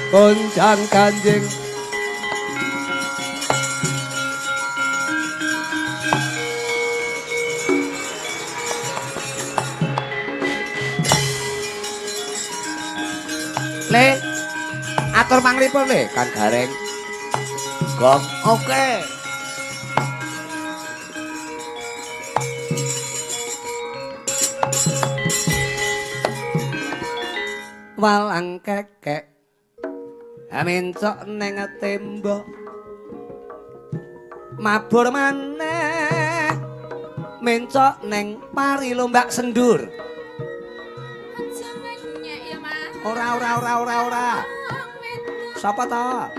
kunjan Kanjeng Le atur panglipun le Kang Gareng Gong oke walang kekek amincok neng tembok mabur maneh mencok neng pari lombak sendur ora sapa ta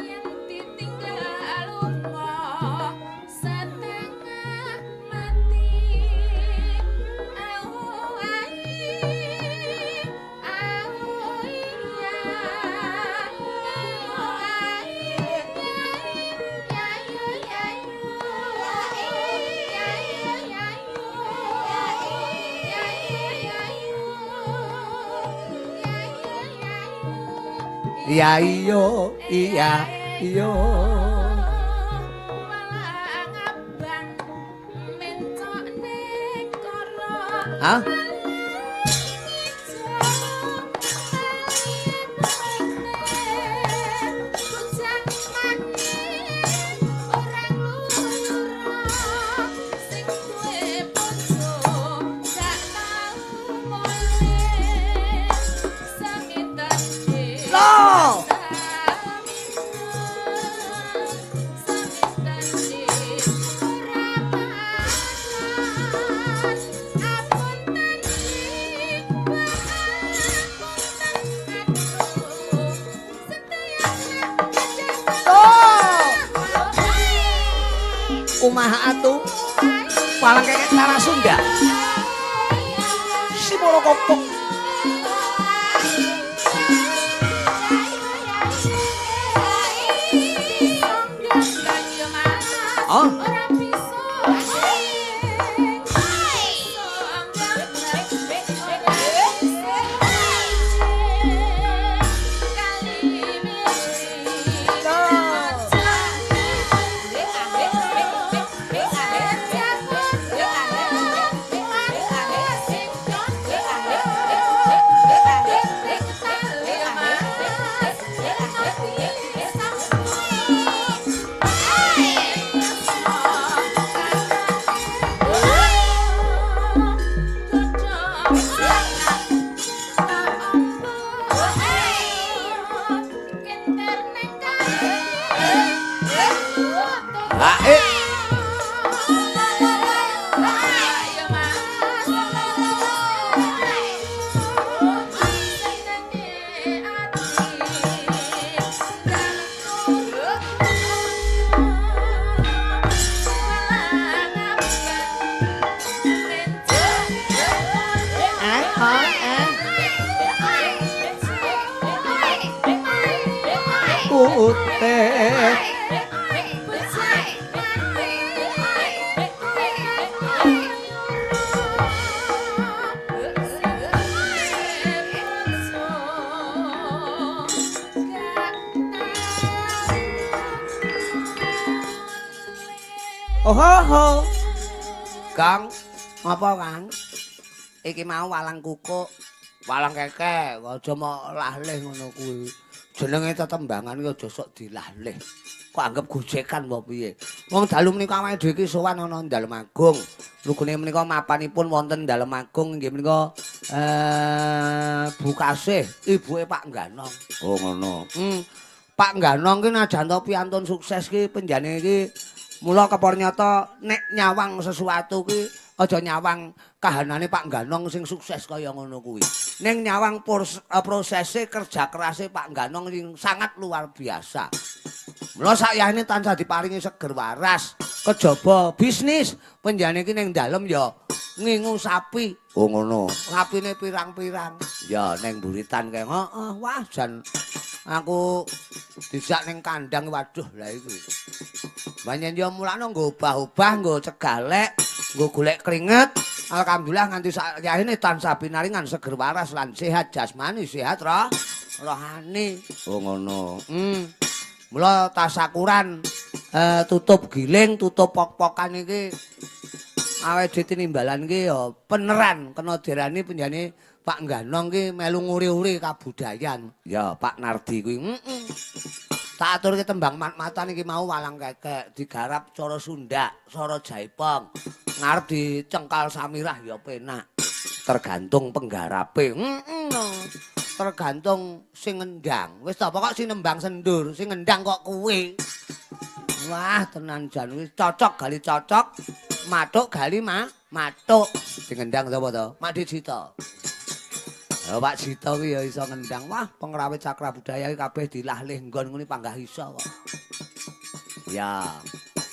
iya iyo Hah? Kumaha atuh palang kekek Tara Sunda si moro kopong oh Oho, Kang, apa Kang? Iki mau walang kukuk, walang kekek, aja mok lahlih ngono kuwi. Jenenge tetembangan iki aja sok dilahlih. Kok anggap gojekan apa piye? Wong dalu menika awake dhewe iki sowan ana Dalem Agung. Lugune menika mapanipun wonten Dalem Agung nggih menika Bu Kasih, ibuke Pak Ngganong. Oh ngono. Pak Ngganong ki najan to piantun sukses ki penjane iki mula kepor nyata nek nyawang sesuatu ki aja nyawang kahanane Pak Ngganong sing sukses kaya ngono kuwi. Ning nyawang prosese kerja kerase Pak Ngganong sing sangat luar biasa. Mula sakyahne tansah diparingi seger waras, kejaba bisnis penjane iki ning dalem ya ngingu sapi. Oh ngono. Sapine pirang-pirang. Ya ning buritan kae. Heeh, wah jan aku dijak ning kandang waduh lah iki. Banyak yo mulane nggo obah-obah, nggo cegalek, nggo golek keringet. Alhamdulillah nganti sakyahene tansah pinaringan seger waras lan sehat jasmani, sehat roh. rohani. Oh ngono. Mula tasakuran tutup giling, tutup pok-pokan iki awake tinimbalan iki ya peneran kena dirani penjane Pak Ganong ki melu nguri-uri kabudayan. Ya Pak Nardi kuwi. Tak aturke tembang mat-matan iki mau walang kekek digarap cara Sunda, cara Jaipong. Ngarep dicengkal samirah ya penak. Tergantung penggarape. Tergantung sing ngendang. Wis ta pokok sing nembang sendur, sing ngendang kok kuwi. Wah, tenan jan wis cocok gali cocok. Matuk gali matuk. Sing ngendang sapa to? Mak Dicita. Ya Pak Cita kuwi ya iso ngendang. Wah, pengrawit cakra budaya iki kabeh dilahlih nggon ngene panggah iso kok. Ya.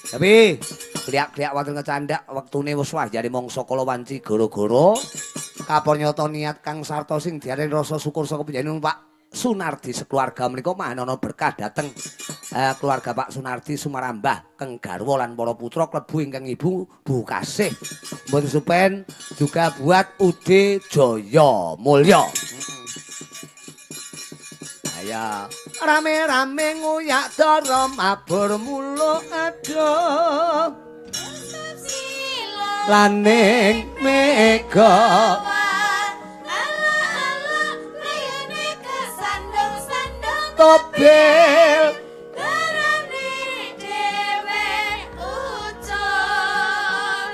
Tapi kliak-kliak wonten kecandak wektune wis wajane mangsa kala wanci gara-gara kapur nyata niat kang sarta sing diarani rasa syukur saka panjenengan Pak Sunardi sekeluarga menika manana berkah dhateng keluarga Pak Sunardi Sumarambah keng garwa lan para putra klebu ingkang ibu Bu Kasih. Mboten supen juga buat Ude Jaya Mulya. Ayo rame-rame nguyak dara mabur mulo adoh laning mega tobel darane dhewe ucul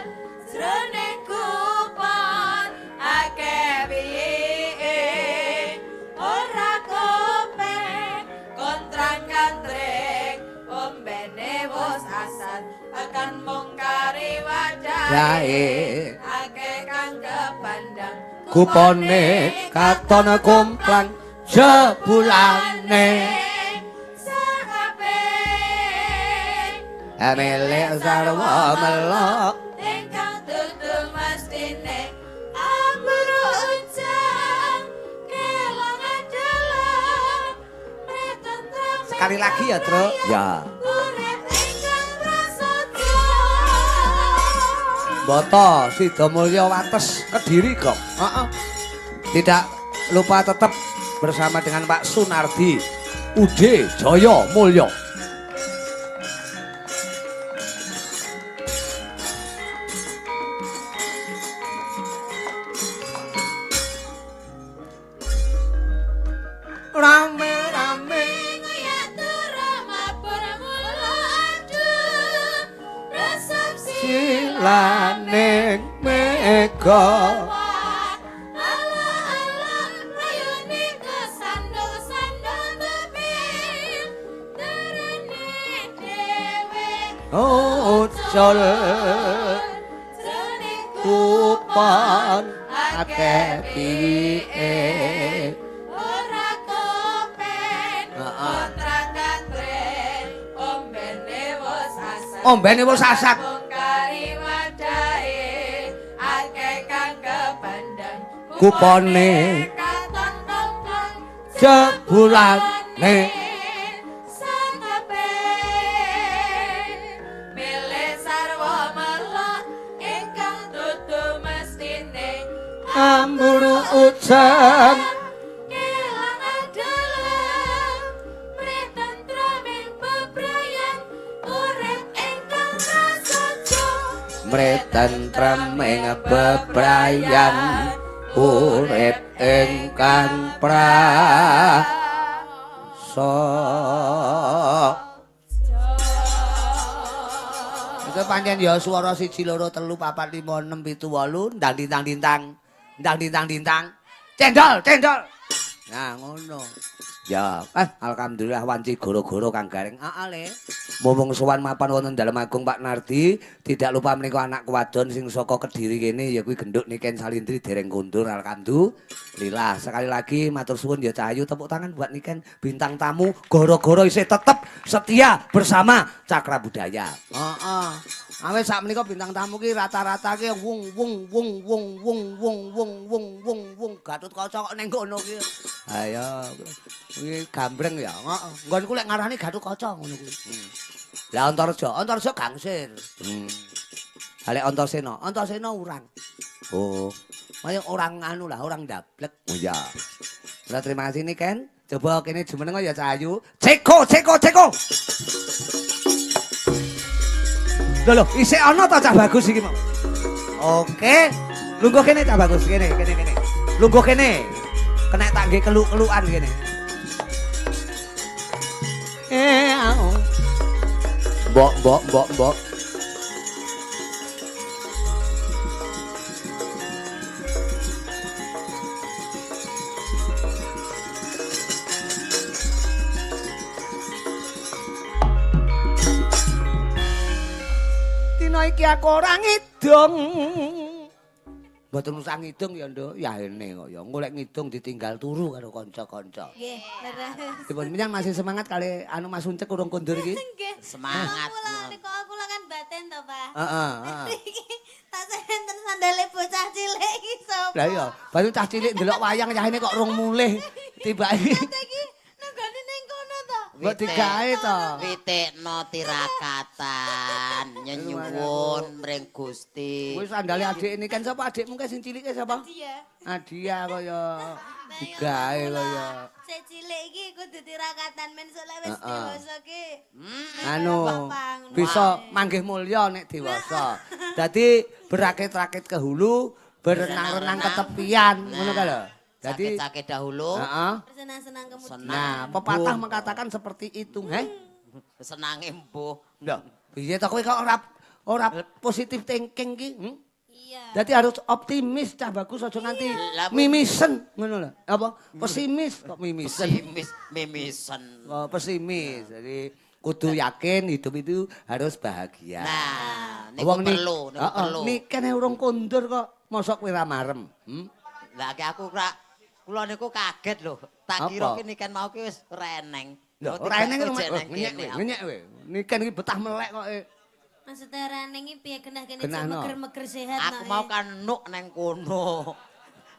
jroning kupon akeh piye ora kopek kontrang-kantreng ombene wis asan akan mung kari wajahe akeh kang kepandang kupone katon kumplang jebulane sakabe melek sarwa melok ingkang dudu mestine amru uncang kelangan dalam pretentrem sekali lagi ya Tru ya urip ingkang prasaja Boto Sida Mulya Wates Kediri kok tidak lupa tetap bersama dengan Pak Sunardi Ude Jaya Mulya. Rame-rame ngoyak turu mabur mulo aduh resepsi silaning mega ucul kupon akeh piye ora kopen kontrang-kantreng ombene wis asak kari wadahe akeh kang kepandang kupone katon kompong jebulane sakabe milih sarwa melok ingkang dudu mestine amburu ujan kelangan dalam pretentraming bebrayan urip ingkang prasaja mretentreming bebrayan urip ingkang prasaja. Itu pancen ya swara 1 2 3 4 5 6 7 8 ndang dintang cendol. Nah ngono. Ya, alhamdulillah wanci goro-goro Kang Gareng. Le. Mumpung sowan mapan wonten dalem Agung Pak Nardi, tidak lupa menika anak wadon sing saka Kediri kene ya kuwi genduk Niken Salindri dereng kondur alhamdulillah. Sekali lagi matur suwun ya Cahayu tepuk tangan buat Niken bintang tamu goro-goro isih tetep setia bersama Cakra Budaya. Awes sak menika bintang tamu ki rata-rata ki wung Gatotkaca kok ning kono ki. Ayo kuwi gambreng ya. Nggonku lek ngarani Gatotkaca ngono kuwi. Lah Antareja gangsir. Lek Antasena urang. Oh. Kaya orang anu lah, orang dablek. Oh ya. Terima kasih nih Ken. Coba kene jumeneng ya Cahayu. Ceko. Lho, isih ana ta Cah Bagus iki mau. Oke. Lungguh kene Cah Bagus, kene. Lungguh kene. Kena tak nggih keluk-kelukan kene. Mbok. Dina iki aku ora ngidung. Mboten usah ngidung ya, Nduk. Ya ene kok ya. Golek ngidung ditinggal turu karo kanca-kanca. Nggih, leres. Dipun menyang masih semangat kali anu Mas Uncek urung kondur iki? Nggih. Semangat. Aku lah kan baten to, Pak. Heeh. Iki tak senten sandale bocah cilik iki sapa? Lah iya, baru cah cilik ndelok wayang cahine kok rung mulih tibake. Iki nenggone ning kono to. Mbok digawe to. Witekno tirakatan nyenyuwun mring Gusti. Kuwi sandale adik ini kan sapa adikmu kan sing cilik sapa? Dia. Adia kaya digawe kaya. Sik cilik iki kudu tirakatan men sok lek wis dewasa ki. Anu bisa manggih mulya nek dewasa. Dadi berakit-rakit ke hulu, berenang-renang ke tepian, ngono ka lho. Dadi Sakit-sakit dahulu, heeh. Senang-senang kemudian. Nah, pepatah mengatakan seperti itu, senange mbuh. Lho, piye to kowe kok ora positif thinking ki? Iya. Dadi harus optimis Cah Bagus aja nganti mimisen ngono lho. Apa? Pesimis kok mimisen. Mimisen. Oh, pesimis. Jadi kudu yakin hidup itu harus bahagia. Nah, niku perlu. Nikene urung kondur kok mosok kowe ra marem. Lah aku kula niku kaget lho. Tak kira ki niken mau ki wis reneng. Lho, ora eneng ngenyek kowe. Niken iki betah melek kok. Maksudnya reneng iki piye genah kene Genahno. meger-meger sehat Aku mau kan nuk neng kono.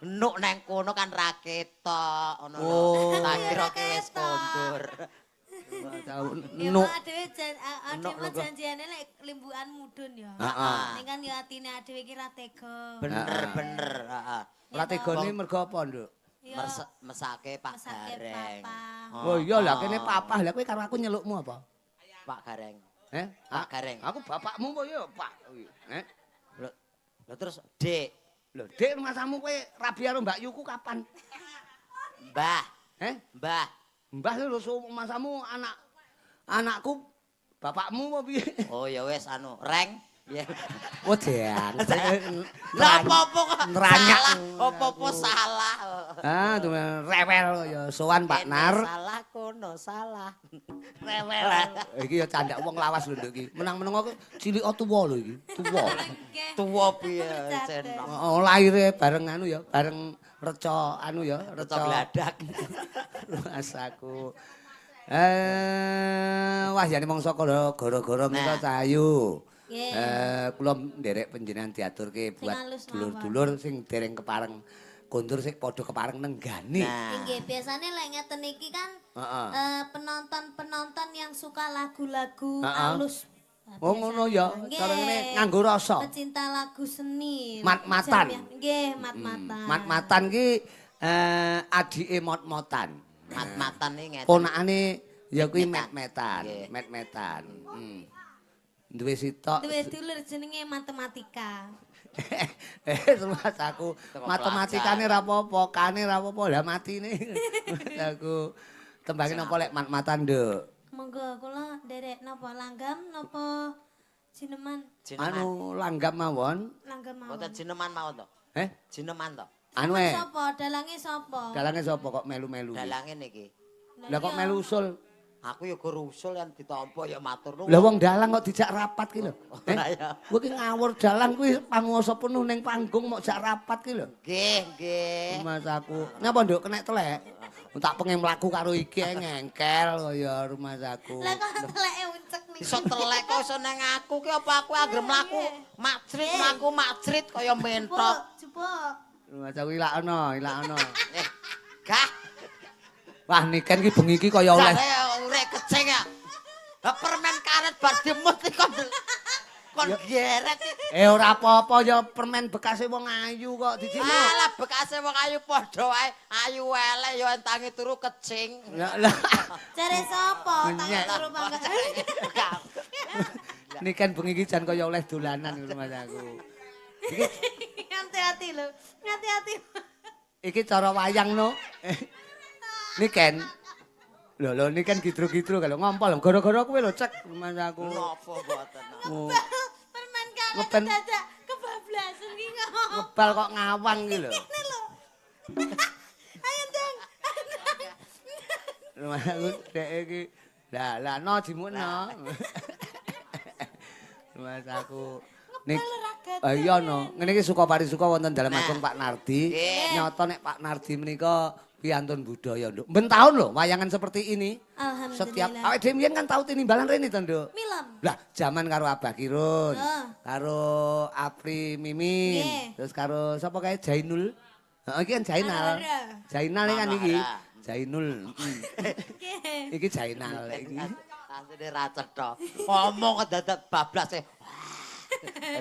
Nuk neng kono kan ra ketok ngono lho. Tak kira ki wis kondur. Nuk. Adewe janjiane lek limbukan mudhun ya. Heeh. Ning kan ya atine adewe iki ra tega. Bener, heeh. Ora tegone mergo apa, Nduk? Ya, Mesake Pak mesake Gareng. papa. Oh iya lah kene papah. Lah kowe karo aku nyelukmu apa? Pak Gareng. Pak Gareng. Aku bapakmu apa ya, Pak? Lho terus Dik, Lho, Dik masamu kowe rabi karo Mbak Yuku kapan? Mbah, Mbah. Mbah lho masamu anakku bapakmu apa piye? Oh ya wis anu, Reng. Ya. Oh, Deang. Lah apa-apa kok Neranyak. salah, apa-apa salah. Ah, rewel ya sowan Pak Nar. Salah kono, salah. Rewel. Iki ya candak wong lawas lho Nduk iki. Menang-meneng kok cilik tuwa lho iki. Tuwa. Tuwa piye cenok. Oh, lahire bareng anu ya, bareng reca anu ya, Reca gladak. Rasaku. Wah jane mongso gara-gara mika Cahayu. Kula nderek panjenengan diaturke buat dulur-dulur sing dereng kepareng kondur sing padha kepareng nenggani. Nggih, biasane lek ngeten iki kan penonton-penonton yang suka lagu-lagu halus. Oh ngono ya, cara ngene nganggo rasa. Pecinta lagu seni. Mat-matan. Nggih, mat-matan. Mat-matan ki adike mot-motan. Mat-matan iki ngeten. Ponakane ya kuwi met-metan, met-metan. Duwe sitok. Duwe dulur jenenge matematika. Mas aku matematikane ra apa-apa, kane ra apa-apa, lah matine. Aku tembangin apa lek mat-matan, Nduk. Monggo kula nderek napa langgam napa jineman? Anu langgam mawon. Langgam mawon. Kok jineman mau to? Jineman to? Anu Sapa? Dalange sapa? Dalange sapa kok melu-melu? Dalange niki. Lah kok melu usul? Aku ya guru usul yang ditampa ya matur nuwun. Lah wong dalang kok dijak rapat ki lho. Ya. Kowe ki ngawur dalang kuwi panguwasa penuh ning panggung mok jak rapat ki lho. Nggih, nggih. Mas aku. Napa Nduk kenek telek? Tak pengen mlaku karo iki ngengkel kaya rumah saku. Lah kok teleke uncek nih. Iso telek kok iso nang aku ki apa aku anggere mlaku macrit kaya mentok. Coba. Rumah saku ilakno. Gah. Wah niken ki bengi iki kaya oleh. Urek kecing ya. Lah permen karet bar dimut iki kok. kon geret. Ora apa-apa ya permen bekase wong ayu kok dijino. Alah bekase wong ayu padha wae, ayu elek ya entangi turu kecing. Lah Jare sapa? Tak Nyek. turu mangga. niki kan bengi iki jan kaya oleh dolanan rumah aku. Hati-hati lho. Hati-hati. Iki cara wayang no. Niken. Lho niki kan gitru-gitru kalau ngompol gara-gara kowe lho cek rumah aku. Napa mboten. Oh, Permen kalah Ngeben. dadak kebablasan ki kok. ngebal kok ngawang iki lho. Ini lho. Ayo dong. Rumah aku dek iki. Lah no jimukno. Rumah aku. Nik iya no, ngene iki suka parisuka wonten dalem agung Pak Nardi. Nyoto nek Pak Nardi menika piantun budaya, Nduk. Ben taun lho wayangan seperti ini. Setiap Alhamdulillah. awake dhewe mbiyen kan tau tinimbalan rene to, Nduk. Milem. Lah, zaman karo Abah Kirun, Heeh. karo Apri Mimin, Nggih. terus karo sapa kae Jainul. Heeh, iki kan Jainal. Ara-ara. Jainal kan iki. Ara-ara. Jainul. Nggih. Iki Jainal iki. Asline ra cetha. Ngomong dadak bablas e.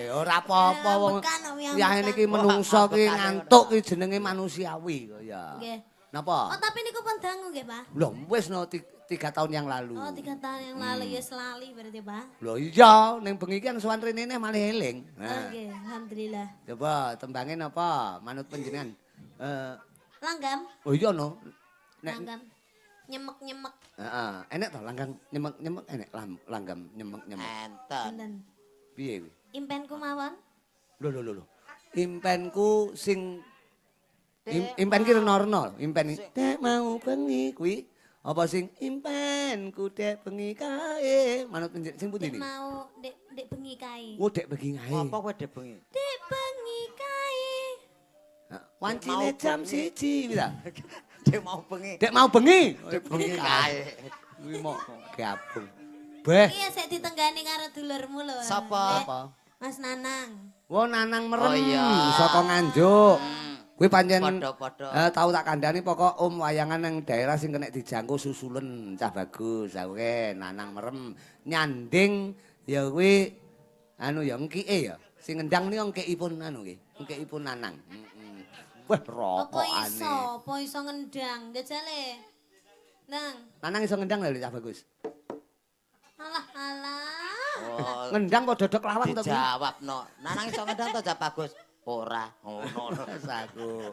Ora apa-apa wong. Ambekan, wi, Ya ambekan. niki menungso ki ngantuk ki jenenge manusiawi kok ya. Nggih. Napa? Oh, tapi niku pun dangu nggih, Pak? Lho wis no 3 tahun yang lalu. Oh, 3 tahun yang lalu ya selali berarti, Pak. Lho iya, ning bengi iki kan sowan rene neh malah eling. Oke, alhamdulillah. Coba tembangin apa? Manut panjenengan. Langgam, Oh iya no. Nek langgam. Nyemek-nyemek. heeh, enek to langgang nyemek-nyemek enek langgam nyemek-nyemek. Enten. Enten. Piye kuwi? Impenku mawon. Lho. Impenku sing impen ki rena-rena, impen dek mau bengi kuwi apa sing impenku dek bengi kae manut sing pundi Dek niki? mau dek bengi kae. Oh dek bengi kae. Apa kowe dek bengi? Dek bengi kae. Wancine jam 1 bisa. Dek mau bengi. Dek mau bengi. Dek bengi kae. Kuwi mau gabung. Beh, Iya sik ditenggani karo dulurmu lho. Sapa? apa? Mas Nanang. Wo nanang merem Oh, iya. saka Nganjuk. Kuwi pancen Padha-padha. tahu tak kandhani pokok wayangan nang daerah sing kena dijangkau susulen cah bagus. Aku ke nanang merem nyanding ya kuwi anu ya engkike ya. Sing ngendang niku engkikipun anu nggih. Engkikipun nanang. Heeh. Wah rokokane. Apa iso ngendang? Gejale. Nang, Nanang iso ngendang lho cah bagus. alah. Oh, Ngendang kok dodok lawang to kuwi. dijawabno. Nanang iso ngendang to Jap Bagus? Ora, ngono. Aku.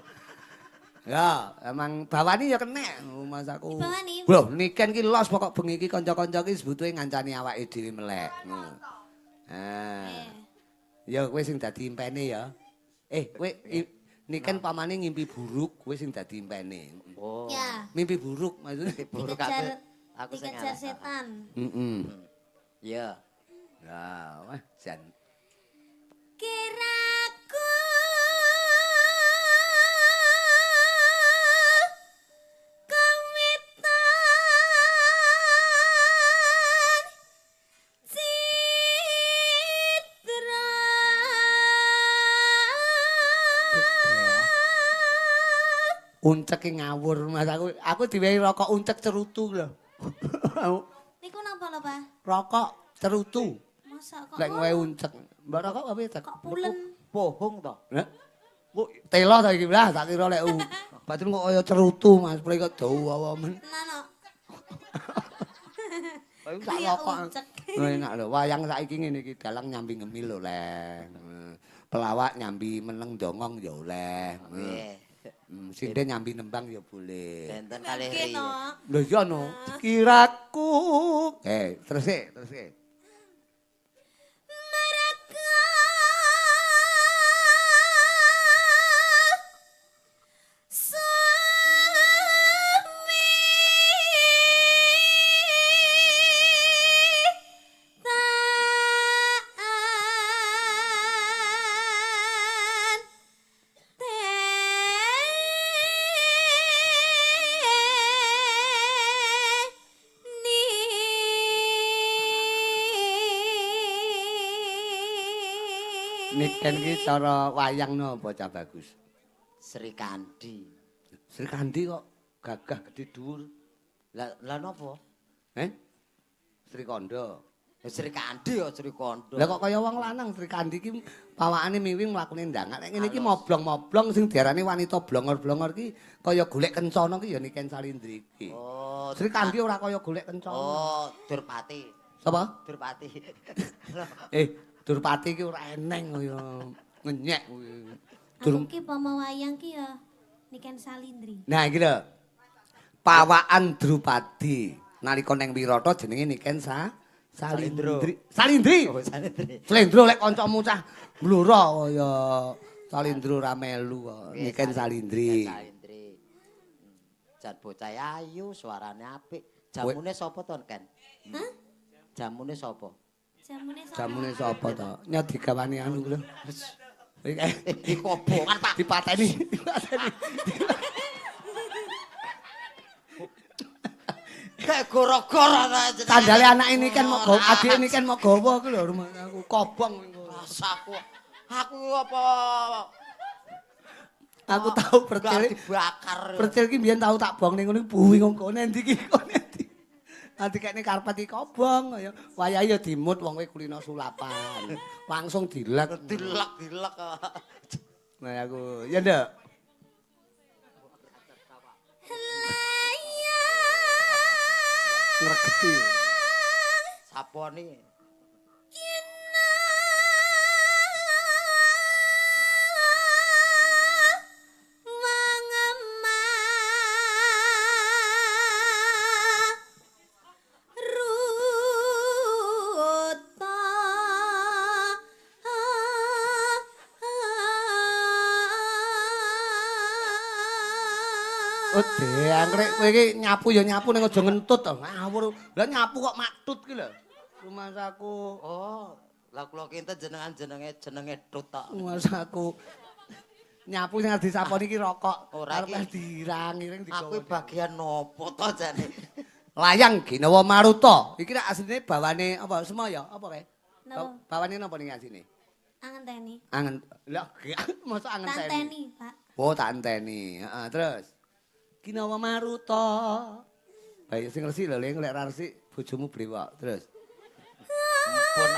Ya, emang bawani ya kenek Mas aku. Dibawani? Lho, niken ki los pokok bengi iki kanca-kanca ki sebutuhe ngancani awake dhewe melek. Ya kowe sing dadi impene ya. Kowe niken pamane ngimpi buruk, kowe sing dadi impene. Oh. Ya. Mimpi buruk maksudnya. Buruk aku sing Dikejar ngalah. setan. Heeh. Iya. Ya, wah jan. Kiraku komitan citra Uncek ngawur Mas aku diwehi rokok uncek cerutu lho. Niku napa lho, Pak? Rokok cerutu. Masa kok Lek ngowe uncek. Mbak rokok apa ya? kok pulen? Bohong to. Hah? Bu, telo ta iki lah, tak kira lek batin kok kaya cerutu Mas, mriki kok dawa men. Nano. Sak Kayak rokok. uncek. Enak lho, wayang saiki ngene iki dalang nyambi ngemil lho, Le. Pelawak nyambi meneng dongong ya oleh. Nggih. Sinde nyambi nembang ya boleh. Benten kalih Oke, riye. no. Lho iya no, kiraku. Terus e. Mereka suami taan Niken ki cara wayangno apa cah bagus? Sri Kandi. Sri Kandi kok gagah gede dhuwur. Lah napa? Sri Kondo. Sri Kandi ya Sri Kondo. Lah kok kaya wong lanang Sri Kandi iki pawakane miwing mlakune ndangan. Nek ngene iki moblong-moblong sing diarani wanita blongor-blongor iki kaya golek kencana ki ya Niken Salindri iki. Oh. Sri Kandi ora kaya golek kencana. Oh, Durpati. Sapa? Durpati. Durpati ki ora eneng kaya ngenyek kuwi. Aku ki pama wayang ki ya Niken Salindri. Nah iki lho. Pawakan Drupadi nalika ning Wirata jenenge Niken Salindri. Salindri. Oh, Salindri. Slendro lek kancamu cah blura kaya Salindro ra melu kok. Niken Salindri. Salindri. Jan bocah ayu, suarane apik. Jamune sapa to, Ken? Hah? Jamune sapa? Jamune sapa to? Nya digawani anu lho. Iki kobongan, Pak. Dipateni. Kayak goro-goro ta jenenge. Sandale anak ini kan mau gawa, adik ini kan mau gawa ku lho rumah aku kobong. Rasaku. Aku apa Aku tahu percil dibakar. Percil ki mbiyen tahu tak bong ning ngono buwi ngko endi ki kok endi. Nanti kene karpet iki kobong kaya wayahe ya dimut wong kowe kulino sulapan. Langsung dilek. Dilek. Nah aku ya ndak. Ngregeti. Saponi. Ode, anggrek kowe iki nyapu ya nyapu ning aja ngentut to. Ngawur. Lah nyapu kok matut ki lho. Rumasaku. Oh, lah kula kinten jenenge Tut tok. Rumasaku. Nyapu sing disaponi iki rokok. Ora arep dirang-iring digawa. Aku bagian nopo to jane? Layang Ginawa Maruta. Iki nek asline bawane apa Semaya apa kae? Napa? Bawane napa ning asine? Angenteni. Angen. Lah mosok angen teni. Tanteni, Pak. Oh, tak enteni. Heeh, terus. Ginawa Maruta. Bae sing resik lho, lek ra resik bojomu brewok. Terus. Ampun.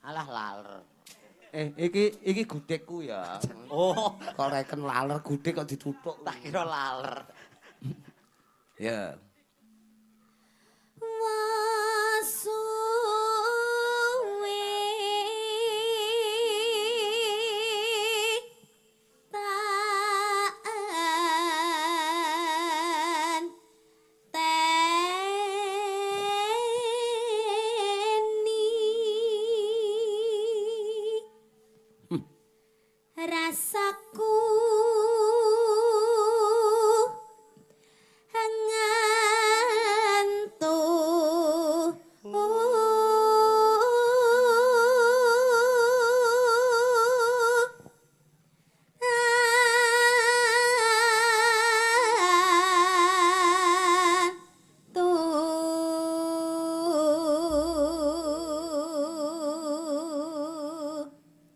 Alah laler. Iki gudhekku ya. Oh, Kok reken laler gudhek kok dituthuk. tak kira laler. Ya. Rasaku ngantuk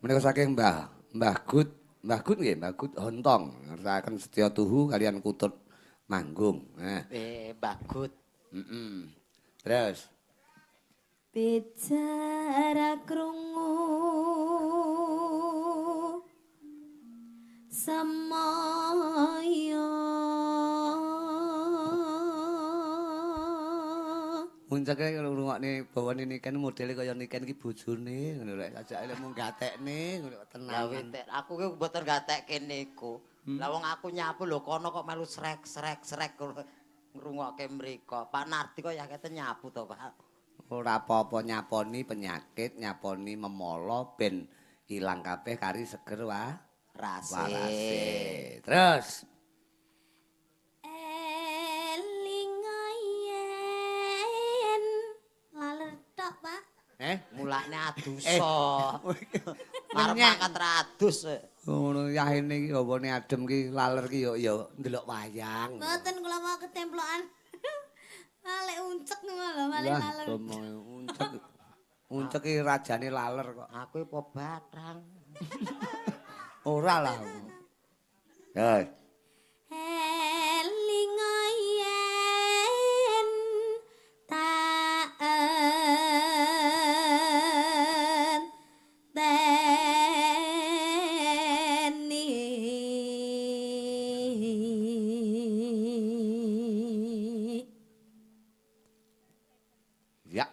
Menika saking Mbah Gut nggih, Mbah Gut Hontong ngersakaken Setya Tuhu kalian Kutut Manggung. Nah, Bagut. Terus bicara krungu samaya muncake ngrungokne bawane Niken modele kaya Niken iki bojone ngono lho sajake lek mung gatekne ngono Lah tenang. winter, aku ki mboten gatekke niku. Lah wong aku nyapu lho kono kok melu srek ngrungokke mriko. Pak Nardi kok ya kete nyapu to, Pak. Ora apa-apa nyaponi penyakit, nyaponi memolo ben ilang kabeh kari seger Rase. warase. Terus elingayen laler tok, Pak. Mulane aduso. Arep Menyek. makan radus. Ngono yahene iki hawane adem ki laler ki ya ndelok wayang. Mboten kula mau ketemplokan. Malek uncek ngono lho, malek Lah, laler. uncek. Uncek iki rajane laler kok. Aku po batrang. Ora lah. Ya. Eling yen taen teni Ya.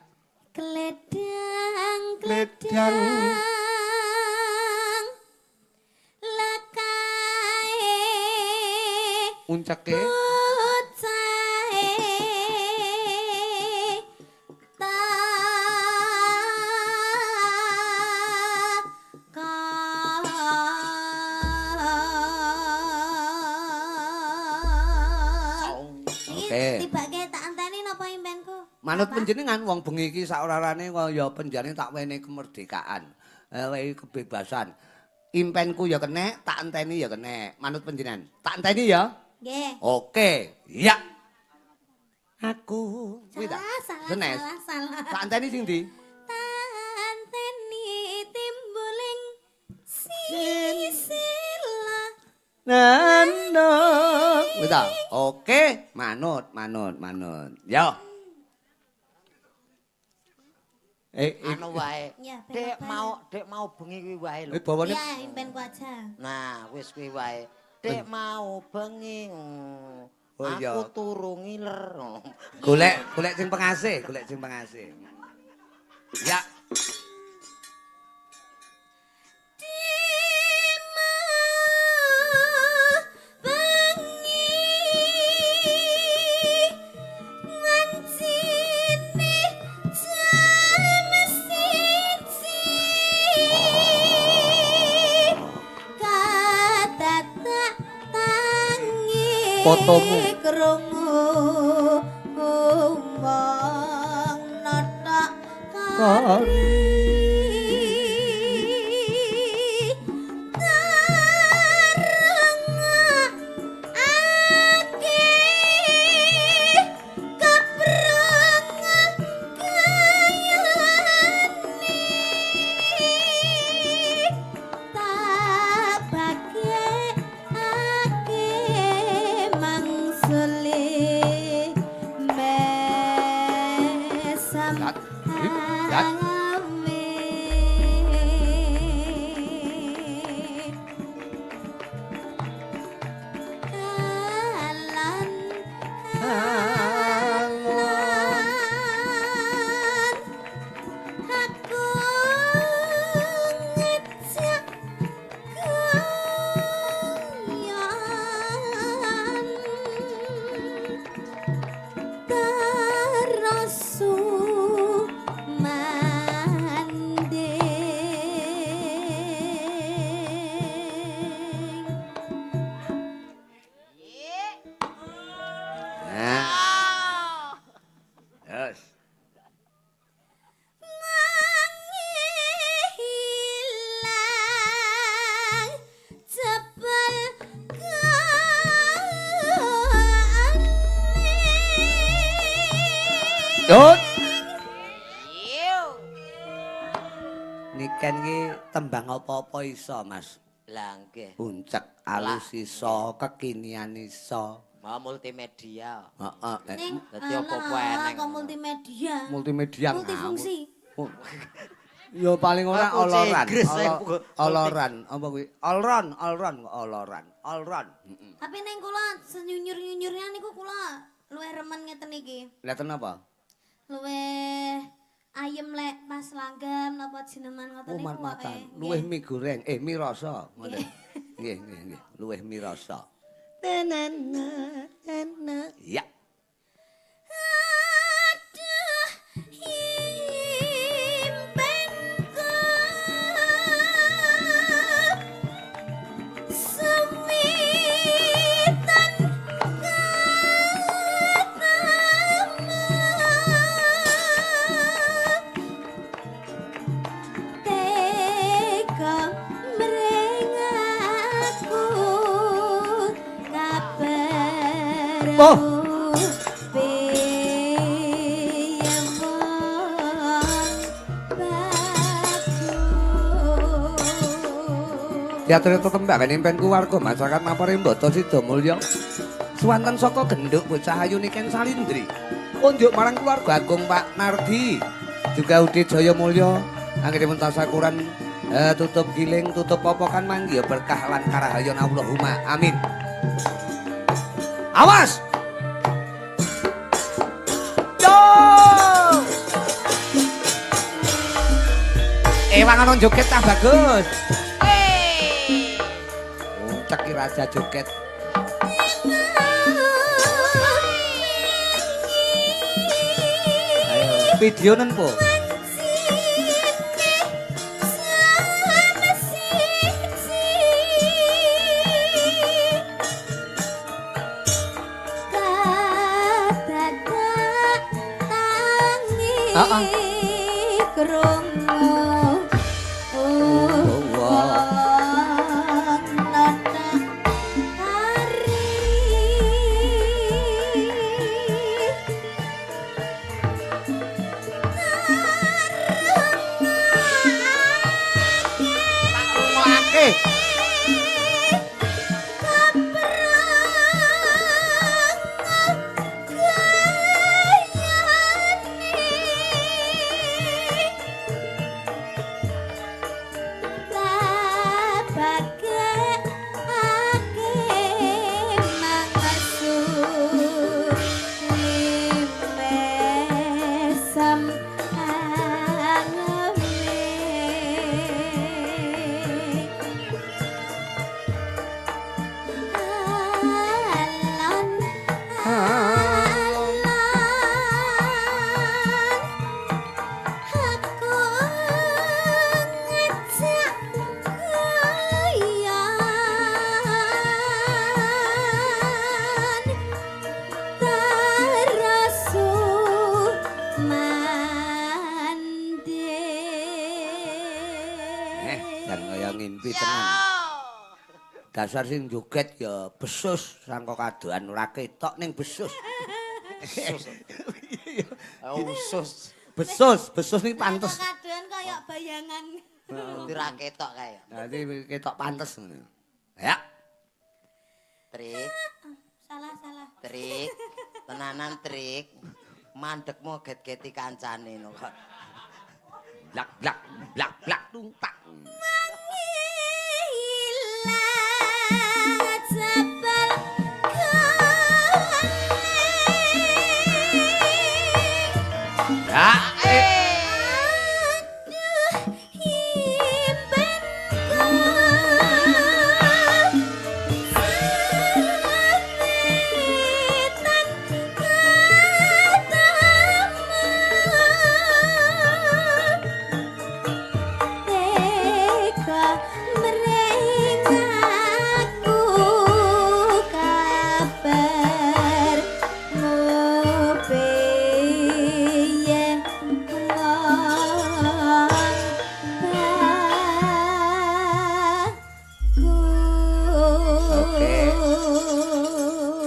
Kledang Kledang. lekae Unceke bocahe Oke. Tibake tak anteni napa impenku? manut Apa? panjenengan wong bengi iki sak orarane kaya penjane tak wene kemerdekaan. Wehi kebebasan. Impenku ya kenek, tak enteni ya kenek. Manut panjenengan. Tak enteni ya. Nggih. Oke. Ya. Aku. Kuwi ta? Salah, Senes. salah. Tak enteni sing ndi? Tanteni timbuling sila. Nano. Kuwi ta? Oke, manut. Yo. Anu wae. Ya, Dek bener-bener. mau bengi kuwi wae lho. Bawane Ya, impenku aja. Nah, wis kuwi wae. Dek mau bengi. Oh, iya. Aku turu ngiler. golek sing pengasih. Ya. Fotomu. Krungu umang natak kari tarengake keprang kayane tak bagekake mangsule mesam Dat, dat. Aku ngejak goyan Tarasu manding Nah. Yes. hilang jebul Yut. Niken ki tembang apa-apa iso, Mas. Lah nggih. Uncek alus iso, kekinian iso. Mau multimedia. Heeh. ning Dadi apa-apa alah, eneng. kok multimedia Multimedia multifungsi ngawur. Ya paling ora Aku oloran. Inggris saya, Bu. Oloran apa kuwi? Olron. Oloran. Heeh. tapi ning kula senyunyur-nyunyurnya niku kula luwih remen ngeten iki Lihaten apa? luwih ayem lek pas langgam napa jineman ngoten Oh, niku mat-matan. wae. Luwih mie goreng, mie rasa. Ngoten. Nggih. Luwih mie rasa. Tenana. Ya. Aduh, impenku sewitan ketemu tega mrengake Oh. Teater tetembangan impenku warga masyarakat Mapare Mbata Sida Mulya. Suwanten saka genduk bocah ayu Niken Salindri. Unjuk marang keluarga Agung Pak Nardi. Juga Udi Jaya Mulya anggenipun tasakuran tutup giling tutup popokan manggi berkah lan karahayon Allahumma amin. Awas. Yo! Wangono joget tak bagus. Ceki raja joget. Ayo, videonen po. Dasar sing joget ya besus sangka kadoan ora ketok ning besus. Usus. Besus niki pantes. Kadoan kaya bayangan. Ora ketok kae. Dadi ketok pantes ngono. Ya. Trik. Salah. Trik. Tenanan trik. Mandekmu get-geti kancane no kok. Blak tung tak.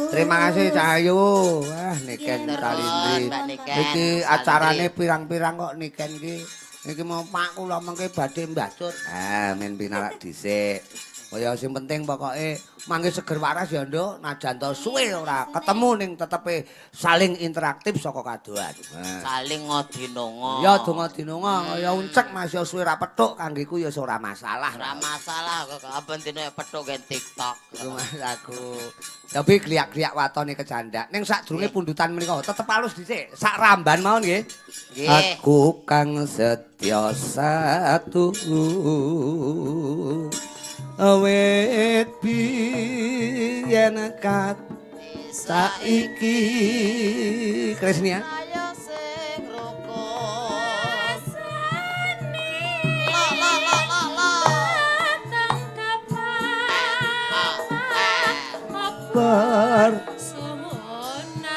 Terima kasih Cahayu. Wah, Niken Salindri. Iki acarane pirang-pirang kok Niken iki. Iki mau Pak kula mengke badhe mbacut. Men pinarak dhisik. Kaya sing penting pokoke mangke seger waras ya, Nduk. Najan to suwe ora ketemu ning tetepe saling interaktif saka kadoan. Saling ngodinonga. Ya donga dinonga kaya uncek Mas ya suwe ra petuk kanggeku ya ora masalah. Ora masalah kok aben dina petuk gen TikTok. Mas aku. Tapi gliak-gliak watone kecandak. Ning sadurunge pundutan menika tetep halus dhisik. Sak ramban mawon nggih. Nggih. Aku kang setya satu. Awet biyen kat saiki Kresnia. Ayo sing rukun. Ber Sumunar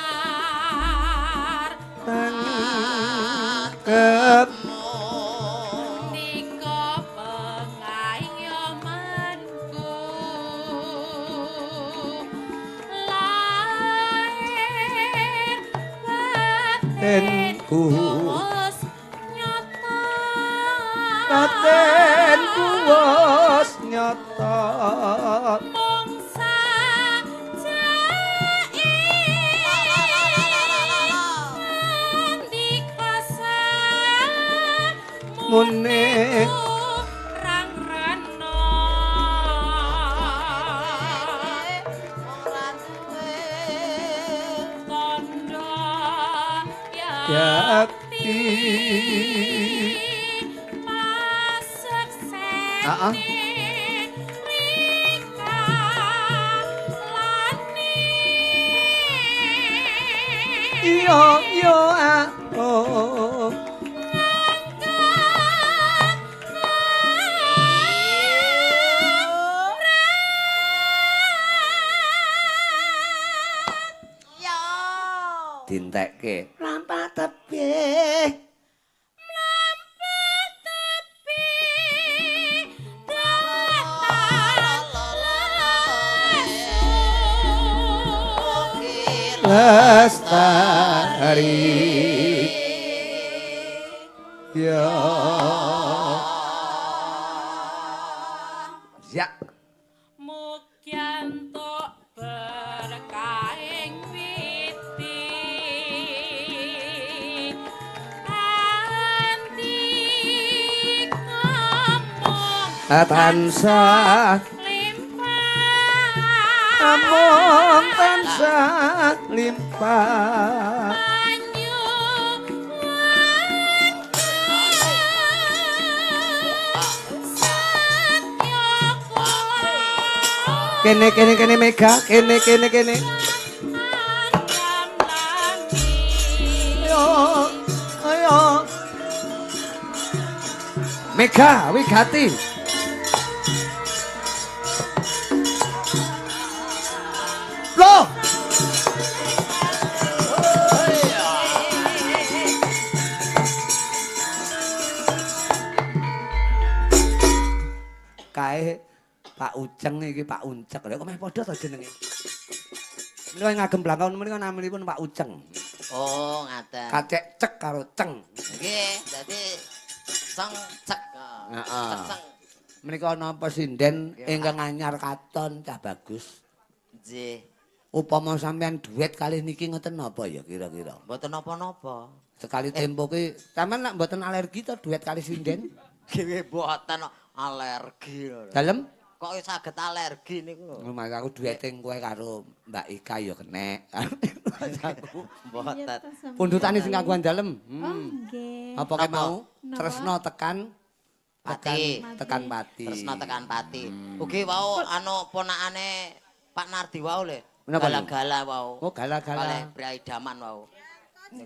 tangkep nika pengayomanku lae batinku wis nyata batinku wis nyata mung sajai ndika mune rang rano ora duwe tondo yakti masuk Heeh. Yo yo oh dintekke lampah tebih lestari ya ya Mugyanto berkaing witi anti ngomong tansah limpah among tansah limpah banyu kene Mega kene ayo ayo Mega wigati loh kae Pak Uceng iki Pak Uncek. Lha kok meh padha to jenenge? Menika ngagem blangkon menika namanipun Pak Uceng. Oh, ngaten. Kacek cek karo ceng. Nggih, dadi ceng cek. Heeh. Ceng. Menika napa sinden ingkang anyar katon cah bagus. Nggih. Upama sampean duet kali niki ngoten napa ya kira-kira? Mboten napa-napa. Sekali tempo ki sampean nek mboten alergi to duet kali sinden? Nggih, mboten alergi. Dalem? Kok saged alergi niku? Mas aku duete kowe karo Mbak Ika ya kenek. Aku Mboten. pundutane sing kagungan dalem. nggih. Apa kae Napa? mau? Tresno tekan Pati. tekan pati. Tresna tekan pati. Ugi wau anu ponakane Pak Nardi wau le. Menapa, Lu? Gala-gala wau. Oh gala-gala. Oleh Brai Daman wau.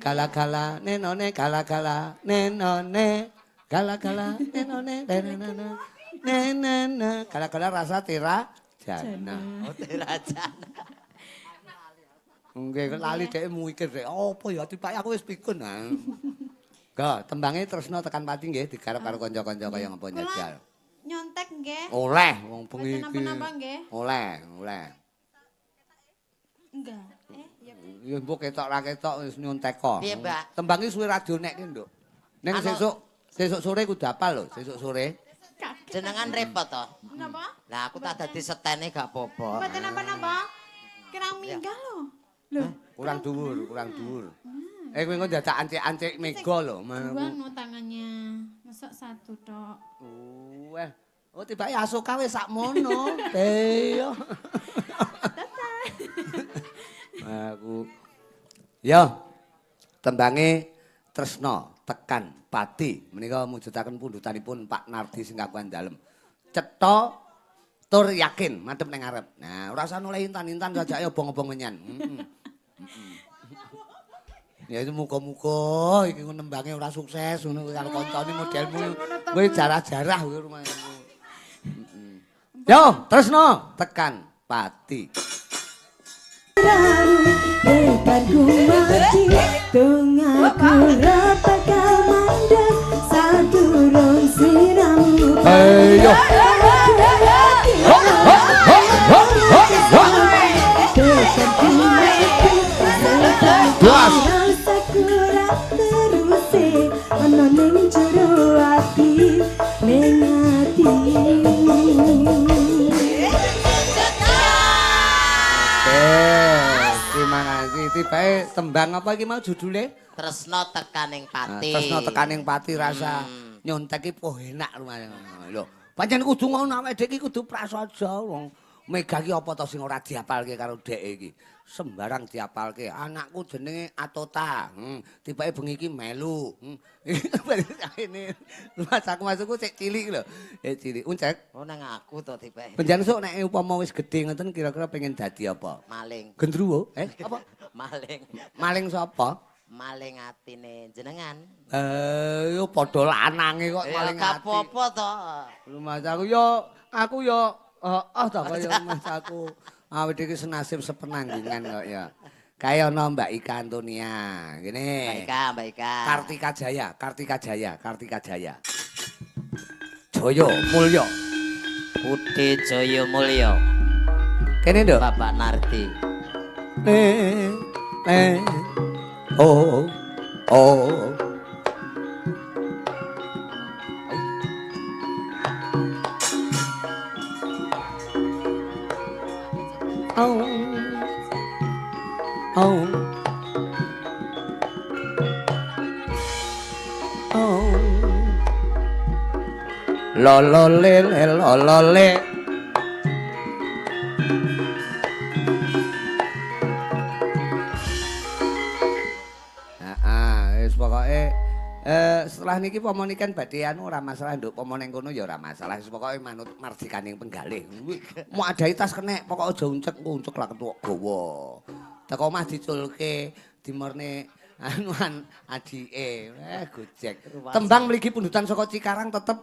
Gala-gala nenone gala-gala nenone gala-gala nenone nenone nenone gala-gala rasa tira jana. Oh, Tirajana. Nggih lali dhek mikir dhek apa ya tibake aku wis pikun. Go tembange tresno tekan pati nggih digarap karo kanca-kanca kaya ngapa nyajal. Nyontek nggih. Oleh wong bengi iki. Napa-napa nggih? Oleh. Enggak. Ya. Ya mbok ketok ra ketok wis nyontek-ko. Piye, Mbak? Tembange suwe radio nek ki, Nduk. Ning Anu- sesuk sore kudu apal lho, sesuk sore. Jenengan repot to. Napa? Lah aku tak dadi setene gak apa-apa. Mboten napa-napa. Kirang minggah lho. Lho, Kurang dhuwur. Kowe engko dadak ancik-ancik mega lho. dua no tangannya. Masuk satu tok. Weh. Oh tibake Asoka wis sakmono. Teo. Aku. Yo. Tembange tresna tekan pati. Menika mujudaken pundutanipun Pak Nardi sing kagungan dalem. Cetha tur yakin madhep ning ngarep. Nah, ora usah noleh intan-intan sajake obong-obong menyan. Ya itu muga-muga iki nembange ora sukses ngono karo kancane modelmu. Kowe jarah-jarah kowe rumahku. Yo, tresno tekan pati. Depanku mati, tungaku rapakal mandek, sadurung siramu. Ayo. Depanku mati, Duas. rasa kurang tibake tembang apa iki mau judule? Tresno tekaning pati. Tresno tekaning pati rasa nyontek iki poh enak lumayan. Lho, pancen kudu ngono awake dhewe iki kudu prasaja wong Mega ki apa to sing ora diapalke karo dhek iki. Sembarang diapalke. Anakku jenenge Atota. Tibake bengi iki melu. Ini masuk-masukku cek cilik lho. Cilik. Uncek. Oh nang aku to tibake. Panjenengan sok nek upama wis gedhe ngoten kira-kira pengen dadi apa? Maling. Gendruwo? Apa? Maling. Maling sapa? Maling atine jenengan. Yo padha lanange kok maling ati. Ya apa-apa to. Lumas aku yo ta kaya mas aku. Awake iki senasib sepenanggungan kok ya. Kaya ana Mbak Ika Antonia. Ngene. Mbak Ika. Kartika Jaya. Joyo Mulya. Putih Jaya Mulya. Kene nduk. Bapak Nardi. Oh. Lolole. Wis pokoke setelah niki pamonikan badhe anu ora masalah nduk pomoneng kono ya ora masalah. Wis pokoke manut mardikaning penggalih. Mau adahi tas kenek pokoke aja uncek lah ketuk gawa. Teko omah diculke dimurne anuan adike. Gojek. Tembang mligi pundutan saka Cikarang tetep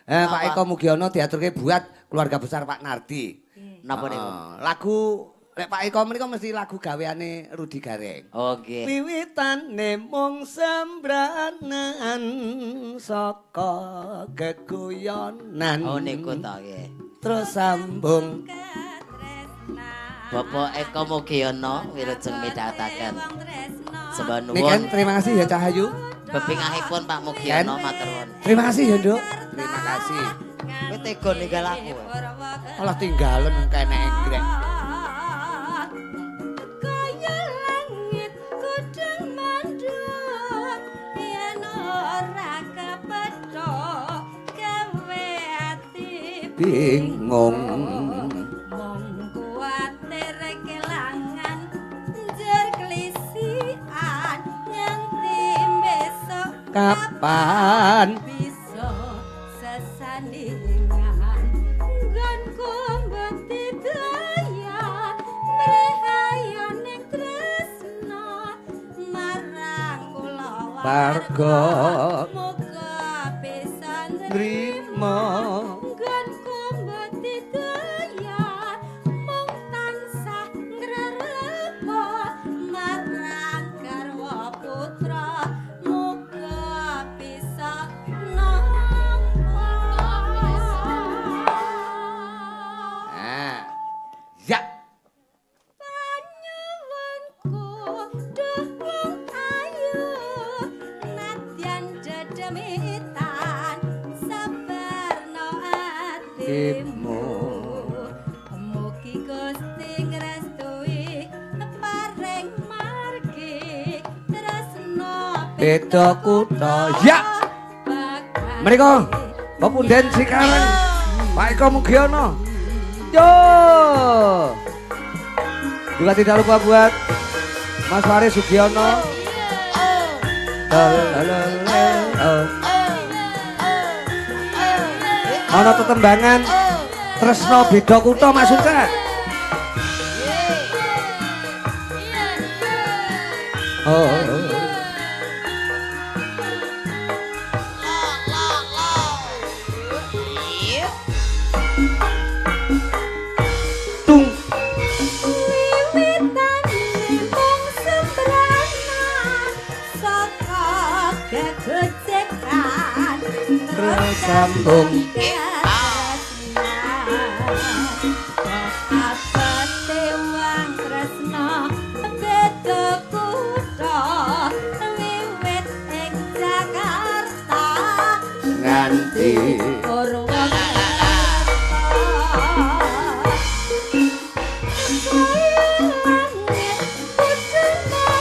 Pak Eko Mugiono diaturke buat keluarga besar Pak Nardi. Napa niku? Lagu lek Pak Eko menika mesti lagu gaweane Rudi Gareng. Oh nggih. Wiwitane mung sembranan saka geguyonan. Oh niku to nggih. Terus sambung Bapak Eko Mugiono wilujeng midhangetaken. Sembah Niken, nuwun. terima kasih ya Cahayu. Bebingahipun Pak Mugiono matur nuwun. Terima kasih ya, Nduk. Terima kasih. Kowe tega ninggal aku. Malah tinggalin kene enggrek. Kaya langit kudung mandung yen ora kepethuk gawe ati Bingung. mong kuwatir kelangan njur klisian nganti besok Kapan? bisa sesandingan nggonku mbeti daya mrehayo ning tresna marang kula Warga muga bisa nrimo. nggonku mbeti daya mung tansah ngrerepa marang garwa putra muga bisa nampa. Ya. Panyuwunku duh wong ayu nadyan dedemitan sabarno atimu mugi Gusti ngrestui paring margi tresno Beda kutha. Ya. Mriko pepunden Cikarang. Pak Eko Mugiono. Yo. Juga tidak lupa buat Mas Faris Sugiono. Ono tetembangan Tresno Beda Kutha Mas Suka. Tung. Wiwitane mung sembranan saka gegecekan Terus sambung. Abate wang tresna beda kutha wiwit ing Jakarta Nganti Purwokerto. Langit putih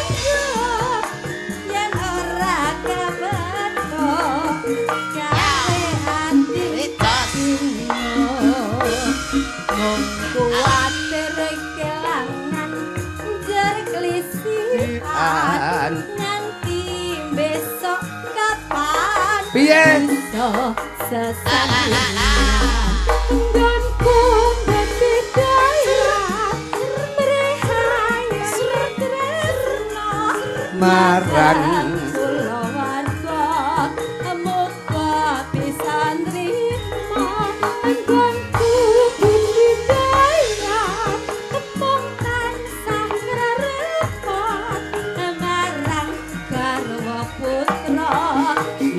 Piye? Iso sesajian nggonku dadi daerah mrehaya tresno Marang kula warga muga bisa nrimo nggonku dadi daerah tepung tansah ngrepot marang garwa putra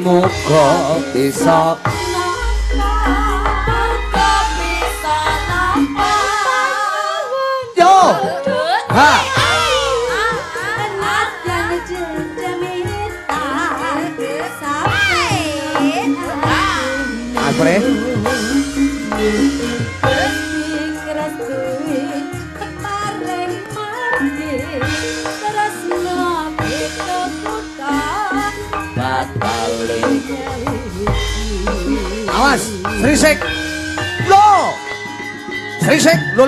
muga bisa yo ha Apre awas Srisik lo Srisik lo